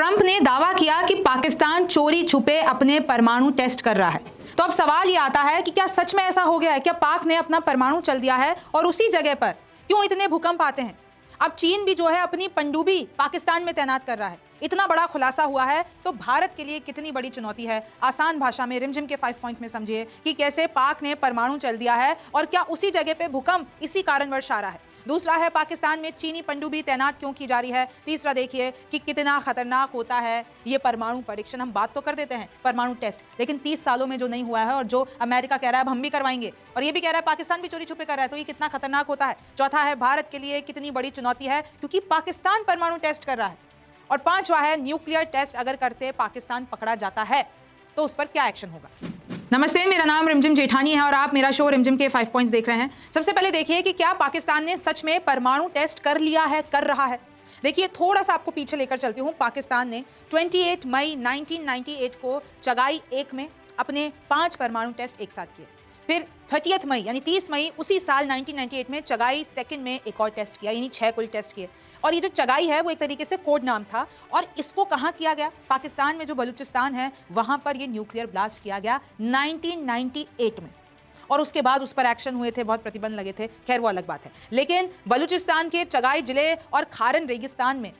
Trump ने दावा किया कि पाकिस्तान चोरी छुपे अपने परमाणु टेस्ट कर रहा है। तो अब सवाल ये आता है कि क्या सच में ऐसा हो गया है? क्या पाक ने अपना परमाणु चल दिया है? और उसी जगह पर क्यों इतने भूकंप आते हैं? अब चीन भी जो है अपनी पनडुब्बी पाकिस्तान में तैनात कर रहा है। इतना बड़ा खुलासा हुआ है तो भारत के लिए कितनी बड़ी चुनौती है। आसान भाषा में रिमझिम के 5 पॉइंट्स में समझिए कि कैसे पाक ने परमाणु चल दिया है और क्या उसी जगह पे भूकंप इसी कारणवश आ रहा है। दूसरा है पाकिस्तान में चीनी पनडुब्बी तैनात क्यों की जा रही है। तीसरा देखिए कि कितना खतरनाक होता है ये परमाणु परीक्षण। हम बात तो कर देते हैं परमाणु टेस्ट, लेकिन 30 सालों में जो नहीं हुआ है और जो अमेरिका कह रहा है अब हम भी करवाएंगे और ये भी कह रहा है पाकिस्तान भी चोरी छुपे कर रहा है, तो ये कितना खतरनाक होता है। चौथा है भारत के लिए कितनी बड़ी चुनौती है क्योंकि पाकिस्तान परमाणु टेस्ट कर रहा है। और पांचवा है न्यूक्लियर टेस्ट अगर करते पाकिस्तान पकड़ा जाता है तो उस पर क्या एक्शन होगा। नमस्ते, मेरा नाम रिमझिम जेठानी है और आप मेरा शो रिमझिम के 5 पॉइंट्स देख रहे हैं। सबसे पहले देखिए कि क्या पाकिस्तान ने सच में परमाणु टेस्ट कर लिया है, कर रहा है। देखिए थोड़ा सा आपको पीछे लेकर चलती हूँ। पाकिस्तान ने 28 मई 1998 को चगाई 1 में अपने 5 परमाणु टेस्ट एक साथ किए। फिर 30 मई यानी 30 मई उसी साल 1998 में चगाई 2 में एक और टेस्ट किया, यानी 6 कुल टेस्ट किए। और ये जो चगाई है वो एक तरीके से कोड नाम था और इसको कहाँ किया गया? पाकिस्तान में जो बलूचिस्तान है वहां पर ये न्यूक्लियर ब्लास्ट किया गया 1998 में। और उसके बाद उस पर एक्शन हुए थे, बहुत प्रतिबंध लगे थे, खैर वो अलग बात है। लेकिन बलूचिस्तान के चगाई जिले और खारन रेगिस्तान में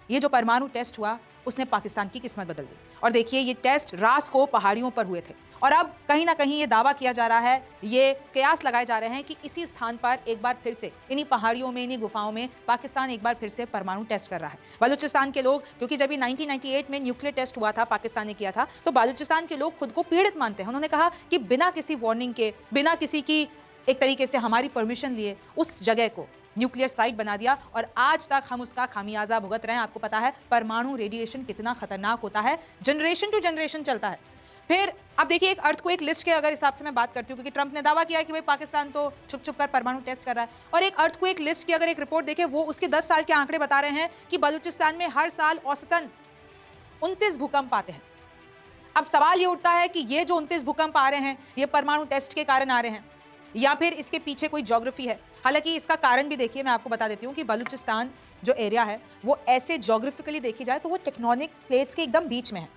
ये जो परमाणु टेस्ट हुआ उसने पाकिस्तान की किस्मत बदल दी। और देखिए ये टेस्ट रास को पहाड़ियों पर हुए थे और अब कहीं ना कहीं ये दावा किया जा रहा है, ये कयास लगाए जा रहे हैं कि इसी स्थान पर एक बार फिर से इन्हीं पहाड़ियों में, इन्हीं गुफाओं में पाकिस्तान एक बार फिर से परमाणु टेस्ट कर रहा है। बलूचिस्तान के लोग, क्योंकि जब 1998 में न्यूक्लियर टेस्ट हुआ था, पाकिस्तान ने किया था, तो बलूचिस्तान के लोग खुद को पीड़ित मानते हैं। उन्होंने कहा कि बिना किसी वार्निंग के, बिना किसी की एक तरीके से हमारी परमिशन लिए उस जगह को न्यूक्लियर साइट बना दिया और आज तक हम उसका खामियाजा भुगत रहे हैं। आपको पता है परमाणु रेडिएशन कितना खतरनाक होता है, जनरेशन टू जनरेशन चलता है। फिर अब देखिए एक अर्थक्वेक लिस्ट के अगर हिसाब से मैं बात करती हूँ, क्योंकि ट्रंप ने दावा किया है कि भाई पाकिस्तान तो छुप छुप कर परमाणु टेस्ट कर रहा है, और एक अर्थक्वेक लिस्ट की अगर एक रिपोर्ट देखें वो उसके 10 साल के आंकड़े बता रहे हैं कि बलूचिस्तान में हर साल औसतन 29 भूकंप आते हैं। अब सवाल ये उठता है कि ये जो 29 भूकंप आ रहे हैं ये परमाणु टेस्ट के कारण आ रहे हैं या फिर इसके पीछे कोई ज्योग्राफी है। हालांकि इसका कारण भी देखिए, मैं आपको बता देती हूँ कि बलूचिस्तान जो एरिया है वो ऐसे ज्योग्राफिकली देखी जाए तो वो टेक्टोनिक प्लेट्स के एकदम बीच में है।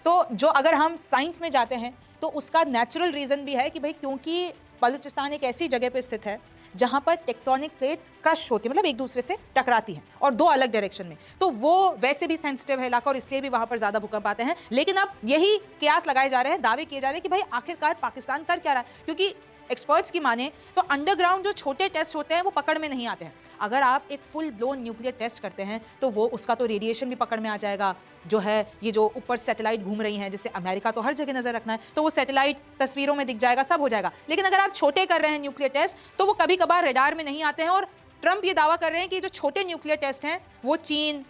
तो जो अगर हम साइंस में जाते हैं तो उसका नेचुरल रीजन भी है कि भाई क्योंकि बलूचिस्तान एक ऐसी जगह पे स्थित है जहां पर टेक्टोनिक प्लेट्स क्रश होती है, मतलब एक दूसरे से टकराती हैं और 2 अलग डायरेक्शन में, तो वो वैसे भी सेंसिटिव है इलाका और इसलिए भी वहां पर ज्यादा भूकंप आते हैं। लेकिन अब यही कयास लगाए जा रहे हैं, दावे किए जा रहे हैं कि भाई आखिरकार पाकिस्तान कर क्या रहा है, क्योंकि एक्सपर्ट्स की माने तो अंडरग्राउंड जो छोटे टेस्ट होते हैं वो पकड़ में नहीं आते हैं। अगर आप एक फुल ब्लोन न्यूक्लियर टेस्ट करते हैं तो वो उसका तो रेडिएशन भी पकड़ में आ जाएगा, जो है ये जो ऊपर सैटेलाइट घूम रही हैं, जैसे अमेरिका तो हर जगह नजर रखना है, तो वो सैटेलाइट तस्वीरों में दिख जाएगा, सब हो जाएगा। लेकिन अगर आप छोटे कर रहे हैं न्यूक्लियर टेस्ट तो वो कभी कभार रडार में नहीं आते हैं। और ट्रंप ये दावा कर रहे हैं कि जो छोटे न्यूक्लियर टेस्ट हैं वो चीन,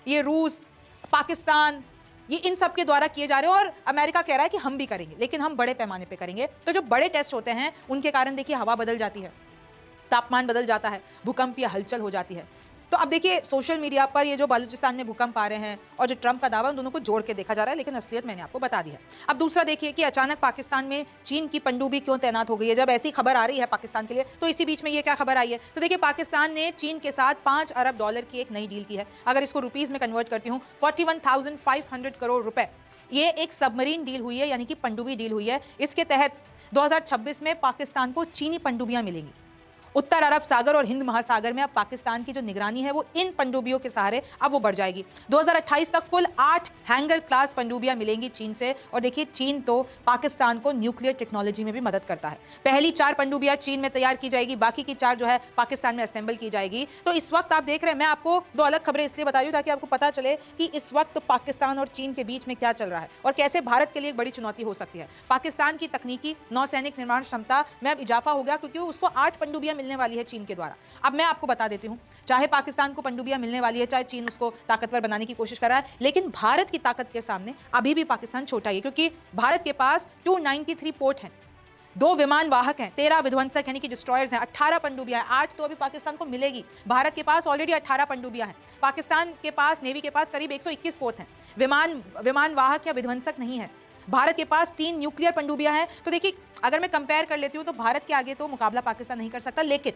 ये रूस, पाकिस्तान, ये इन सब के द्वारा किए जा रहे हैं और अमेरिका कह रहा है कि हम भी करेंगे, लेकिन हम बड़े पैमाने पे करेंगे। तो जो बड़े टेस्ट होते हैं उनके कारण देखिए हवा बदल जाती है, तापमान बदल जाता है, भूकंप या हलचल हो जाती है। तो अब देखिए सोशल मीडिया पर ये जो बलूचिस्तान में भूकंप आ रहे हैं और जो ट्रंप का दावा, उन दोनों को जोड़ के देखा जा रहा है, लेकिन असलियत मैंने आपको बता दी है। अब दूसरा देखिए कि अचानक पाकिस्तान में चीन की पनडुब्बी क्यों तैनात हो गई है। जब ऐसी खबर आ रही है पाकिस्तान के लिए तो इसी बीच में ये क्या खबर आई है। तो देखिए पाकिस्तान ने चीन के साथ $5 अरब की एक नई डील की है। अगर इसको रुपीज में कन्वर्ट करती हूँ 41,500 करोड़ रुपए, ये एक सबमरीन डील हुई है, यानी कि पनडुब्बी डील हुई है। इसके तहत 2026 में पाकिस्तान को चीनी पनडुब्बियां मिलेंगी। उत्तर अरब सागर और हिंद महासागर में अब पाकिस्तान की जो निगरानी है वो इन पनडुब्बियों के सहारे अब वो बढ़ जाएगी। 2028 तक कुल 8 हैंगर क्लास पनडुब्बियां मिलेंगी चीन से। और देखिए चीन तो पाकिस्तान को न्यूक्लियर टेक्नोलॉजी में भी मदद करता है। पहली 4 पनडुब्बियां चीन में तैयार की जाएगी, बाकी की 4 जो है पाकिस्तान में असेंबल की जाएगी। तो इस वक्त आप देख रहे हैं, मैं आपको 2 अलग खबरें इसलिए बता रही हूँ ताकि आपको पता चले कि इस वक्त पाकिस्तान और चीन के बीच में क्या चल रहा है और कैसे भारत के लिए एक बड़ी चुनौती हो सकती है। पाकिस्तान की तकनीकी नौसैनिक निर्माण क्षमता में अब इजाफा हो गया क्योंकि उसको 8 पनडुब्बियां मिलने वाली है चीन के द्वारा। अब मैं आपको बता देती हूं, चाहे पाकिस्तान को पनडुब्बियां मिलने वाली है, चाहे चीन उसको ताकतवर बनाने की कोशिश कर रहा है, लेकिन भारत की ताकत के सामने अभी भी पाकिस्तान छोटा है, क्योंकि भारत के पास 293 पोर्ट हैं, 2 विमान वाहक हैं, 13 विध्वंसक यानी कि डिस्ट्रॉयर्स हैं, 18 पनडुब्बियां हैं, 8 तो अभी पाकिस्तान को मिलेगी। भारत के पास ऑलरेडी 18 पनडुब्बियां हैं। पाकिस्तान के पास, नेवी के पास करीब 121 पोर्ट हैं, विमान वाहक या विध्वंसक नहीं है। भारत के पास 3 न्यूक्लियर पनडुब्बियां हैं। तो देखिए अगर मैं कंपेयर कर लेती हूं तो भारत के आगे तो मुकाबला पाकिस्तान नहीं कर सकता, लेकिन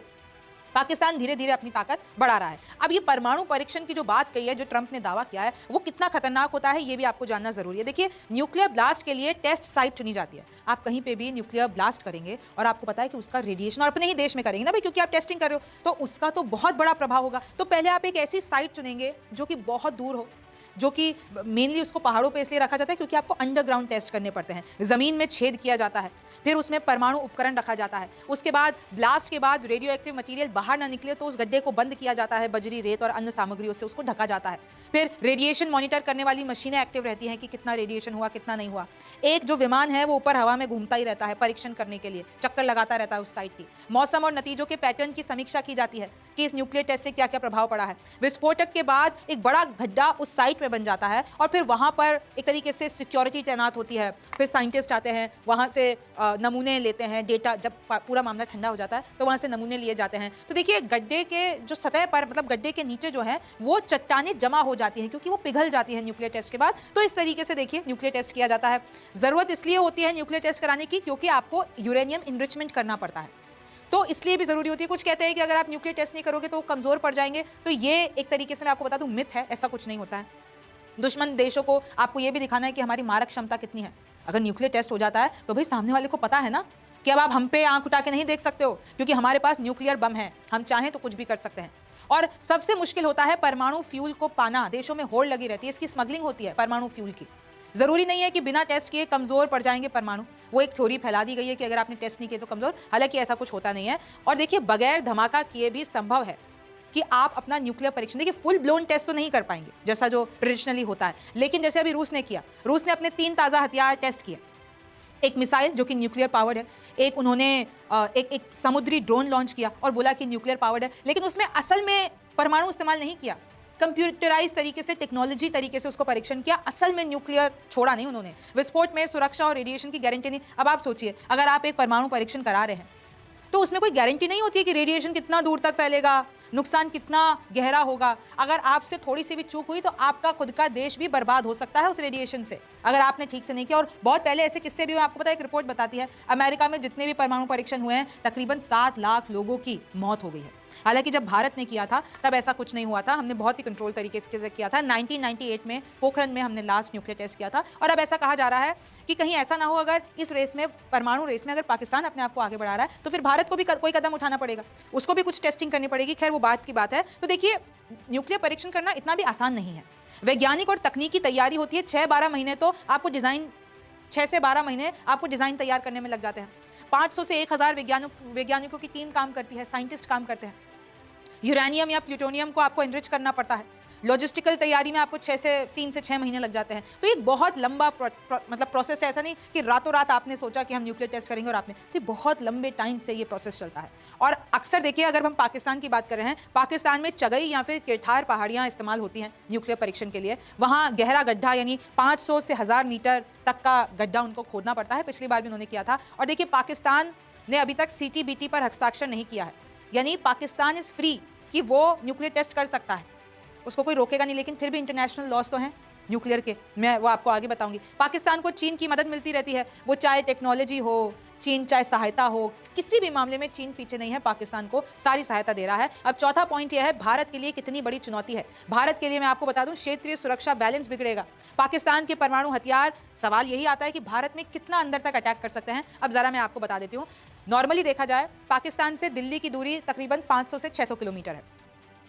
पाकिस्तान धीरे धीरे अपनी ताकत बढ़ा रहा है। अब ये परमाणु परीक्षण की जो बात कही है, जो ट्रंप ने दावा किया है, वो कितना खतरनाक होता है ये भी आपको जानना जरूरी है। देखिए, न्यूक्लियर ब्लास्ट के लिए टेस्ट साइट चुनी जाती है। आप कहीं पे भी न्यूक्लियर ब्लास्ट करेंगे और आपको पता है कि उसका रेडिएशन, और अपने ही देश में करेंगे ना भाई, क्योंकि आप टेस्टिंग कर रहे हो, तो उसका तो बहुत बड़ा प्रभाव होगा। तो पहले आप एक ऐसी साइट चुनेंगे जो कि बहुत दूर हो, जो कि मेनली उसको पहाड़ों पे इसलिए रखा जाता है क्योंकि आपको अंडरग्राउंड टेस्ट करने पड़ते हैं, जमीन में छेद किया जाता है, फिर उसमें परमाणु उपकरण रखा जाता है। उसके बाद ब्लास्ट के बाद रेडियो एक्टिव मटेरियल बाहर ना निकले तो उस गड्ढे को बंद किया जाता है, बजरी, रेत और अन्य सामग्रियों से उसको ढका जाता है। फिर रेडिएशन मॉनिटर करने वाली मशीनें एक्टिव रहती हैं कि कितना रेडिएशन हुआ, कितना नहीं हुआ। एक जो विमान है वो ऊपर हवा में घूमता ही रहता है परीक्षण करने के लिए, चक्कर लगाता रहता है उस साइट की। मौसम और नतीजों के पैटर्न की समीक्षा की जाती है कि इस न्यूक्लियर टेस्ट से क्या क्या प्रभाव पड़ा है। विस्फोटक के बाद एक बड़ा गड्ढा उस साइट में बन जाता है और फिर वहां पर एक तरीके से सिक्योरिटी तैनात होती है। फिर साइंटिस्ट आते हैं, वहां से नमूने लेते हैं, डेटा, जब पूरा मामला ठंडा हो जाता है तो वहां से नमूने लिए जाते हैं। तो देखिए, गड्ढे के जो सतह पर, मतलब गड्ढे के नीचे जो है वो चट्टानें जमा हो जाती हैं क्योंकि वो पिघल जाती है न्यूक्लियर टेस्ट के बाद। तो इस तरीके से देखिए न्यूक्लियर टेस्ट किया जाता है। जरूरत इसलिए होती है न्यूक्लियर टेस्ट कराने की क्योंकि आपको यूरेनियम इनरिचमेंट करना पड़ता है, तो इसलिए भी जरूरी होती है। कुछ कहते हैं कि अगर आप न्यूक्लियर टेस्ट नहीं करोगे तो कमजोर पड़ जाएंगे, तो ये एक तरीके से मैं आपको बता दूं मिथ है, ऐसा कुछ नहीं होता है। दुश्मन देशों को आपको ये भी दिखाना है कि हमारी मारक क्षमता कितनी है। अगर न्यूक्लियर टेस्ट हो जाता है तो भाई सामने वाले को पता है ना कि अब आप हम पे आंख उठा के नहीं देख सकते हो, क्योंकि हमारे पास न्यूक्लियर बम है, हम चाहें तो कुछ भी कर सकते हैं। और सबसे मुश्किल होता है परमाणु फ्यूल को पाना। देशों में होड़ लगी रहती है, इसकी स्मगलिंग होती है परमाणु फ्यूल की। जरूरी नहीं है कि बिना टेस्ट किए कमजोर पड़ जाएंगे परमाणु, वो एक थ्योरी फैला दी गई है कि अगर आपने टेस्ट नहीं किए तो कमजोर, हालांकि ऐसा कुछ होता नहीं है। और देखिए, बगैर धमाका किए भी संभव है कि आप अपना न्यूक्लियर परीक्षण, देखिए फुल ब्लोन टेस्ट तो नहीं कर पाएंगे जैसा जो ट्रेडिशनली होता है, लेकिन जैसे अभी रूस ने किया, रूस ने अपने 3 ताजा हथियार टेस्ट किए। एक मिसाइल जो कि न्यूक्लियर पावर्ड है, एक उन्होंने एक समुद्री ड्रोन लॉन्च किया और बोला कि न्यूक्लियर पावर्ड है, लेकिन उसमें असल में परमाणु इस्तेमाल नहीं किया। कंप्यूटराइज तरीके से, टेक्नोलॉजी तरीके से उसको परीक्षण किया, असल में न्यूक्लियर छोड़ा नहीं उन्होंने। विस्फोट में सुरक्षा और रेडिएशन की गारंटी नहीं। अब आप सोचिए, अगर आप एक परमाणु परीक्षण करा रहे हैं तो उसमें कोई गारंटी नहीं होती है कि रेडिएशन कितना दूर तक फैलेगा, नुकसान कितना गहरा होगा। अगर आपसे थोड़ी सी भी चूक हुई तो आपका खुद का देश भी बर्बाद हो सकता है उस रेडिएशन से, अगर आपने ठीक से नहीं किया। और बहुत पहले ऐसे किस्से भी, आपको पता है, एक रिपोर्ट बताती है अमेरिका में जितने भी परमाणु परीक्षण हुए हैं तकरीबन 7 लाख लोगों की मौत हो गई है। हालांकि जब भारत ने किया था तब ऐसा कुछ नहीं हुआ था, हमने बहुत ही कंट्रोल तरीके से किया था। 1998 में पोखरण में हमने लास्ट न्यूक्लियर टेस्ट किया था। और अब ऐसा कहा जा रहा है कि कहीं ऐसा ना हो, अगर इस रेस में, परमाणु रेस में, अगर पाकिस्तान अपने आप को आगे बढ़ा रहा है तो फिर भारत को भी कोई कदम उठाना पड़ेगा, उसको भी कुछ टेस्टिंग करनी पड़ेगी। खैर, वो बात की बात है। तो देखिए, न्यूक्लियर परीक्षण करना इतना भी आसान नहीं है। वैज्ञानिक और तकनीकी तैयारी होती है। 6-12 महीने तो आपको डिजाइन, 6 से 12 महीने आपको डिजाइन तैयार करने में लग जाते हैं। 500 से 1000 वैज्ञानिकों की टीम काम करती है, साइंटिस्ट काम करते हैं। यूरेनियम या प्लूटोनियम को आपको एनरिच करना पड़ता है। लॉजिस्टिकल तैयारी में आपको 3 से 6 महीने लग जाते हैं। तो एक बहुत लंबा मतलब प्रोसेस है। ऐसा नहीं कि रातों रात आपने सोचा कि हम न्यूक्लियर टेस्ट करेंगे और आपने, तो बहुत लंबे टाइम से ये प्रोसेस चलता है। और अक्सर देखिए, अगर हम पाकिस्तान की बात कर रहे हैं, पाकिस्तान में चगई या फिर किरथार पहाड़ियां इस्तेमाल होती हैं न्यूक्लियर परीक्षण के लिए। वहाँ गहरा गड्ढा, यानी 500 से 1000 मीटर तक का गड्ढा उनको खोदना पड़ता है। पिछली बार भी उन्होंने किया था। और देखिए, पाकिस्तान ने अभी तक CTBT पर हस्ताक्षर नहीं किया है, यानी पाकिस्तान इज फ्री कि वो न्यूक्लियर टेस्ट कर सकता है, उसको कोई रोकेगा नहीं। लेकिन फिर भी इंटरनेशनल लॉज तो हैं न्यूक्लियर के, मैं वो आपको आगे बताऊंगी। पाकिस्तान को चीन की मदद मिलती रहती है, वो चाहे टेक्नोलॉजी हो, चीन चाहे सहायता हो, किसी भी मामले में चीन पीछे नहीं है, पाकिस्तान को सारी सहायता दे रहा है। अब चौथा पॉइंट यह है, भारत के लिए कितनी बड़ी चुनौती है। भारत के लिए मैं आपको बता दूं, क्षेत्रीय सुरक्षा बैलेंस बिगड़ेगा। पाकिस्तान के परमाणु हथियार, सवाल यही आता है कि भारत में कितना अंदर तक अटैक कर सकते हैं। अब जरा मैं आपको बता देती हूँ, नॉर्मली देखा जाए पाकिस्तान से दिल्ली की दूरी तकरीबन 500 से 600 किलोमीटर है।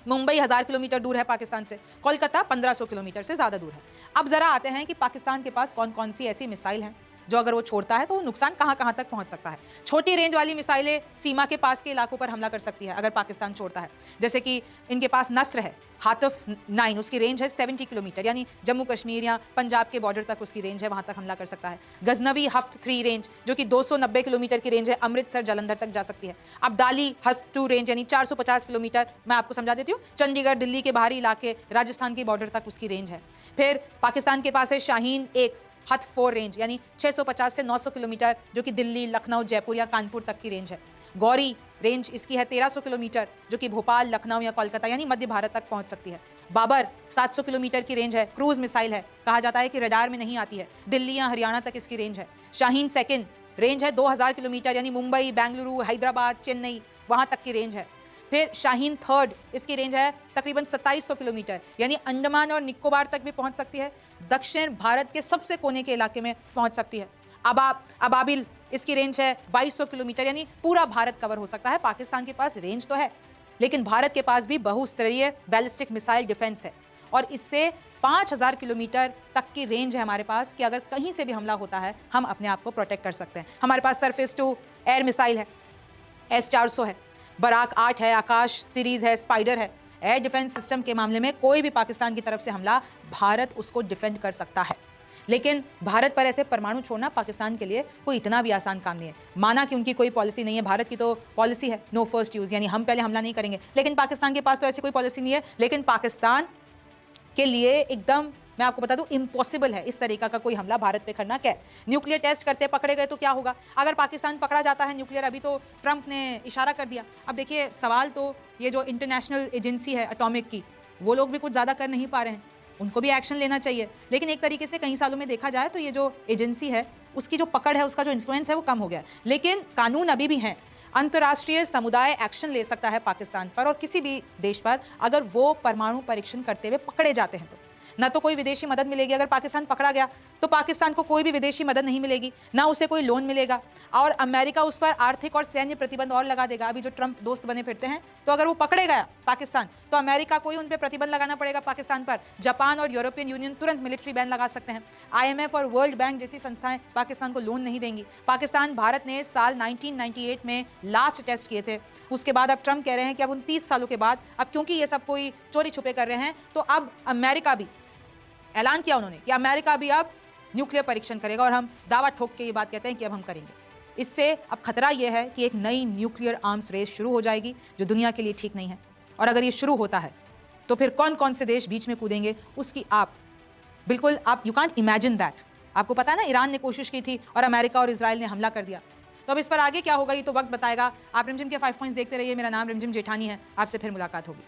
मुंबई 1000 किलोमीटर दूर है पाकिस्तान से, कोलकाता 1500 किलोमीटर से ज्यादा दूर है। अब जरा आते हैं कि पाकिस्तान के पास कौन कौन सी ऐसी मिसाइल हैं जो अगर वो छोड़ता है तो नुकसान कहां कहां तक पहुंच सकता है। छोटी रेंज वाली मिसाइलें सीमा के पास के इलाकों पर हमला कर सकती है अगर पाकिस्तान छोड़ता है। जैसे कि इनके पास नस्र है, हातिफ 9, उसकी रेंज है 70 किलोमीटर, यानी जम्मू कश्मीर या पंजाब के बॉर्डर तक उसकी रेंज है, वहां तक हमला कर सकता है। गजनवी हफ्त 3 रेंज जो कि 290 किलोमीटर की रेंज है, अमृतसर जालंधर तक जा सकती है। अब्दाली हफ्त 2 रेंज यानी 450 किलोमीटर, मैं आपको समझा देती हूँ, चंडीगढ़ दिल्ली के बाहरी इलाके राजस्थान के बॉर्डर तक उसकी रेंज है। फिर पाकिस्तान के पास है शाहीन 1 हथ 4 रेंज यानी 650 से 900 किलोमीटर, जो कि दिल्ली, लखनऊ, जयपुर या कानपुर तक की रेंज है। गौरी रेंज इसकी है 1300 किलोमीटर, जो कि भोपाल, लखनऊ या कोलकाता यानी मध्य भारत तक पहुंच सकती है। बाबर 700 किलोमीटर की रेंज है, क्रूज मिसाइल है, कहा जाता है कि रडार में नहीं आती है, दिल्ली या हरियाणा तक इसकी रेंज है। शाहीन सेकंड रेंज है 2000 किलोमीटर, यानी मुंबई, बेंगलुरु, हैदराबाद, चेन्नई वहां तक की रेंज है। फिर शाहीन थर्ड, इसकी रेंज है तकरीबन 2700 किलोमीटर, यानी अंडमान और निकोबार तक भी पहुंच सकती है। दक्षिण भारत के सबसे कोने के इलाके में पहुंच सकती है। अबाबिल, इसकी रेंज है 2200 किलोमीटर, यानी पूरा भारत कवर हो सकता है। पाकिस्तान के पास रेंज तो है, लेकिन भारत के पास भी बहुस्तरीय बैलिस्टिक मिसाइल डिफेंस है और इससे 5000 किलोमीटर तक की रेंज है हमारे पास कि अगर कहीं से भी हमला होता है हम अपने आप को प्रोटेक्ट कर सकते हैं। हमारे पास सरफेस टू एयर मिसाइल है, S-400 है, बराक 8 है, आकाश सीरीज है, स्पाइडर है। एयर डिफेंस सिस्टम के मामले में कोई भी पाकिस्तान की तरफ से हमला, भारत उसको डिफेंड कर सकता है। लेकिन भारत पर ऐसे परमाणु छोड़ना पाकिस्तान के लिए कोई इतना भी आसान काम नहीं है। माना कि उनकी कोई पॉलिसी नहीं है, भारत की तो पॉलिसी है नो फर्स्ट यूज, यानी हम पहले हमला नहीं करेंगे, लेकिन पाकिस्तान के पास तो ऐसी कोई पॉलिसी नहीं है। लेकिन पाकिस्तान के लिए एकदम, मैं आपको बता दूं, इम्पॉसिबल है इस तरीका का कोई हमला भारत पे करना। क्या न्यूक्लियर टेस्ट करते पकड़े गए तो क्या होगा? अगर पाकिस्तान पकड़ा जाता है न्यूक्लियर, अभी तो ट्रंप ने इशारा कर दिया। अब देखिए सवाल तो ये जो इंटरनेशनल एजेंसी है एटॉमिक की, वो लोग भी कुछ ज़्यादा कर नहीं पा रहे हैं, उनको भी एक्शन लेना चाहिए। लेकिन एक तरीके से कई सालों में देखा जाए तो ये जो एजेंसी है उसकी जो पकड़ है, उसका जो इन्फ्लुएंस है वो कम हो गया है। लेकिन कानून अभी भी हैं, अंतर्राष्ट्रीय समुदाय एक्शन ले सकता है पाकिस्तान पर और किसी भी देश पर अगर वो परमाणु परीक्षण करते हुए पकड़े जाते हैं तो। ना तो कोई विदेशी मदद मिलेगी, अगर पाकिस्तान पकड़ा गया तो पाकिस्तान को कोई भी विदेशी मदद नहीं मिलेगी, ना उसे कोई लोन मिलेगा, और अमेरिका उस पर आर्थिक और सैन्य प्रतिबंध और लगा देगा। अभी जो ट्रंप दोस्त बने फिरते हैं, तो अगर वो पकड़े गया पाकिस्तान तो अमेरिका को ही उन पर प्रतिबंध लगाना पड़ेगा पाकिस्तान पर। जापान और यूरोपियन यूनियन तुरंत मिलिट्री बैन लगा सकते हैं। IMF और वर्ल्ड बैंक जैसी संस्थाएं पाकिस्तान को लोन नहीं देंगी। पाकिस्तान भारत ने साल 1998 में लास्ट टेस्ट किए थे, उसके बाद अब ट्रंप कह रहे हैं कि अब 29 सालों के बाद, अब क्योंकि ये सब कोई चोरी छुपे कर रहे हैं, तो अब अमेरिका भी ऐलान किया उन्होंने कि अमेरिका भी अब न्यूक्लियर परीक्षण करेगा, और हम दावा ठोक के ये बात कहते हैं कि अब हम करेंगे। इससे अब खतरा यह है कि एक नई न्यूक्लियर आर्म्स रेस शुरू हो जाएगी, जो दुनिया के लिए ठीक नहीं है। और अगर ये शुरू होता है तो फिर कौन कौन से देश बीच में कूदेंगे, उसकी आप बिल्कुल यू कांट इमेजिन दैट। आपको पता है ना, ईरान ने कोशिश की थी और अमेरिका और इजराइल ने हमला कर दिया। तो अब इस पर आगे क्या होगा ये तो वक्त बताएगा। आप रिमझिम के 5 पॉइंट्स देखते रहिए। मेरा नाम रिमझिम जेठानी है, आपसे फिर मुलाकात होगी।